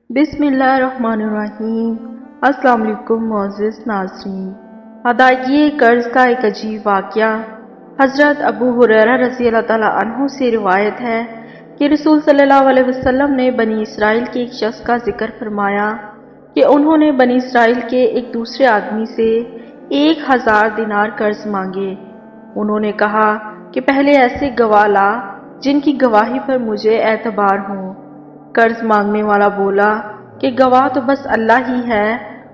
بسم اللہ الرحمن الرحیم۔ السلام علیکم معزز ناظرین۔ ادائیگی قرض کا ایک عجیب واقعہ حضرت ابو ہریرہ رضی اللہ تعالیٰ عنہ سے روایت ہے کہ رسول صلی اللہ علیہ وسلم نے بنی اسرائیل کے ایک شخص کا ذکر فرمایا کہ انہوں نے بنی اسرائیل کے ایک دوسرے آدمی سے 1000 دینار قرض مانگے۔ انہوں نے کہا کہ پہلے ایسے گواہ لا جن کی گواہی پر مجھے اعتبار ہو۔ قرض مانگنے والا بولا کہ گواہ تو بس اللہ ہی ہے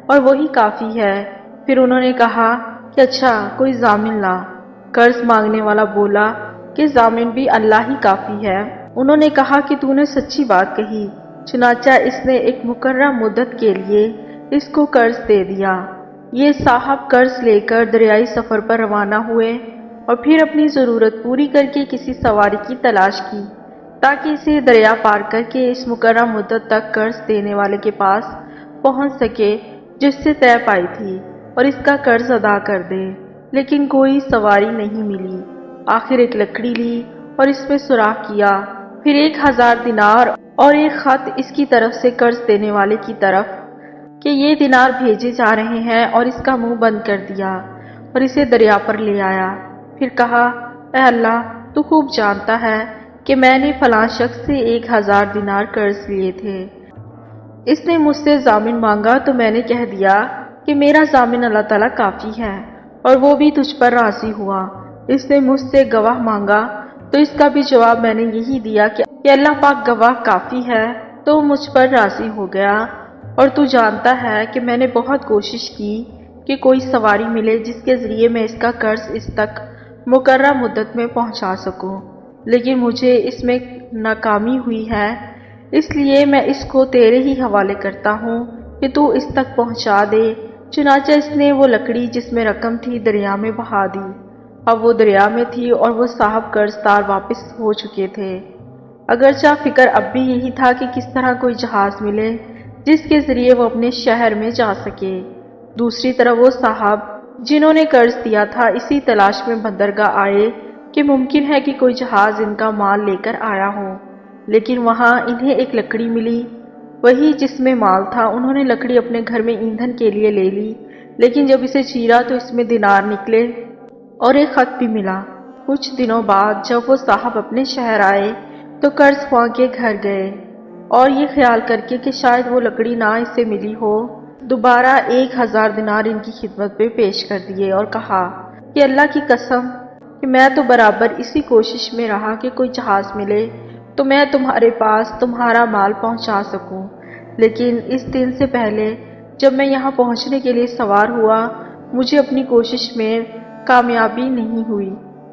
اور وہی کافی ہے۔ پھر انہوں نے کہا کہ اچھا کوئی ضامن لا۔ قرض مانگنے والا بولا کہ ضامن بھی اللہ ہی کافی ہے۔ انہوں نے کہا کہ تو نے سچی بات کہی۔ چنانچہ اس نے ایک مقررہ مدت کے لیے اس کو قرض دے دیا۔ یہ صاحب قرض لے کر دریائی سفر پر روانہ ہوئے اور پھر اپنی ضرورت پوری کر کے کسی سواری کی تلاش کی تاکہ اسے دریا پار کر کے اس مقررہ مدت تک قرض دینے والے کے پاس پہنچ سکے جس سے طے پائی تھی اور اس کا قرض ادا کر دے، لیکن کوئی سواری نہیں ملی۔ آخر ایک لکڑی لی اور اس میں سوراخ کیا، پھر 1000 دینار اور ایک خط اس کی طرف سے قرض دینے والے کی طرف کہ یہ دینار بھیجے جا رہے ہیں اور اس کا منہ بند کر دیا اور اسے دریا پر لے آیا۔ پھر کہا اے اللہ تو خوب جانتا ہے کہ میں نے فلاں شخص سے 1000 دینار قرض لیے تھے۔ اس نے مجھ سے ضامن مانگا تو میں نے کہہ دیا کہ میرا ضامن اللہ تعالیٰ کافی ہے اور وہ بھی تجھ پر راضی ہوا۔ اس نے مجھ سے گواہ مانگا تو اس کا بھی جواب میں نے یہی دیا کہ اللہ پاک گواہ کافی ہے، تو مجھ پر راضی ہو گیا۔ اور تو جانتا ہے کہ میں نے بہت کوشش کی کہ کوئی سواری ملے جس کے ذریعے میں اس کا قرض اس تک مقررہ مدت میں پہنچا سکوں، لیکن مجھے اس میں ناکامی ہوئی ہے، اس لیے میں اس کو تیرے ہی حوالے کرتا ہوں کہ تو اس تک پہنچا دے۔ چنانچہ اس نے وہ لکڑی جس میں رقم تھی دریا میں بہا دی۔ اب وہ دریا میں تھی اور وہ صاحب قرض دار واپس ہو چکے تھے۔ اگرچہ فکر اب بھی یہی تھا کہ کس طرح کوئی جہاز ملے جس کے ذریعے وہ اپنے شہر میں جا سکے۔ دوسری طرف وہ صاحب جنہوں نے قرض دیا تھا اسی تلاش میں بندرگاہ آئے کہ ممکن ہے کہ کوئی جہاز ان کا مال لے کر آیا ہو، لیکن وہاں انہیں ایک لکڑی ملی، وہی جس میں مال تھا۔ انہوں نے لکڑی اپنے گھر میں ایندھن کے لیے لے لی، لیکن جب اسے چیرا تو اس میں دینار نکلے اور ایک خط بھی ملا۔ کچھ دنوں بعد جب وہ صاحب اپنے شہر آئے تو قرض خواہ کے گھر گئے اور یہ خیال کر کے کہ شاید وہ لکڑی نہ اسے ملی ہو، دوبارہ 1000 دینار ان کی خدمت میں پیش کر دیے اور کہا کہ اللہ کی قسم کہ میں تو برابر اسی کوشش میں رہا کہ کوئی جہاز ملے تو میں تمہارے پاس تمہارا مال پہنچا سکوں، لیکن اس دن سے پہلے جب میں یہاں پہنچنے کے لیے سوار ہوا مجھے اپنی کوشش میں کامیابی نہیں ہوئی۔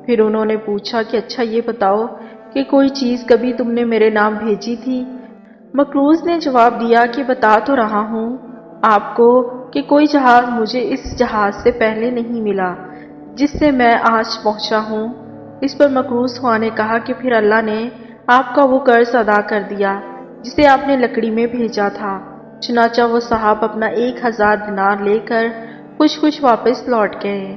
پھر انہوں نے پوچھا کہ اچھا یہ بتاؤ کہ کوئی چیز کبھی تم نے میرے نام بھیجی تھی؟ مقروض نے جواب دیا کہ بتا تو رہا ہوں آپ کو کہ کوئی جہاز مجھے اس جہاز سے پہلے نہیں ملا جس سے میں آج پہنچا ہوں۔ اس پر مقروض خواہ نے کہا کہ پھر اللہ نے آپ کا وہ قرض ادا کر دیا جسے آپ نے لکڑی میں بھیجا تھا۔ چنانچہ وہ صاحب اپنا 1000 دینار لے کر خوش خوش واپس لوٹ گئے۔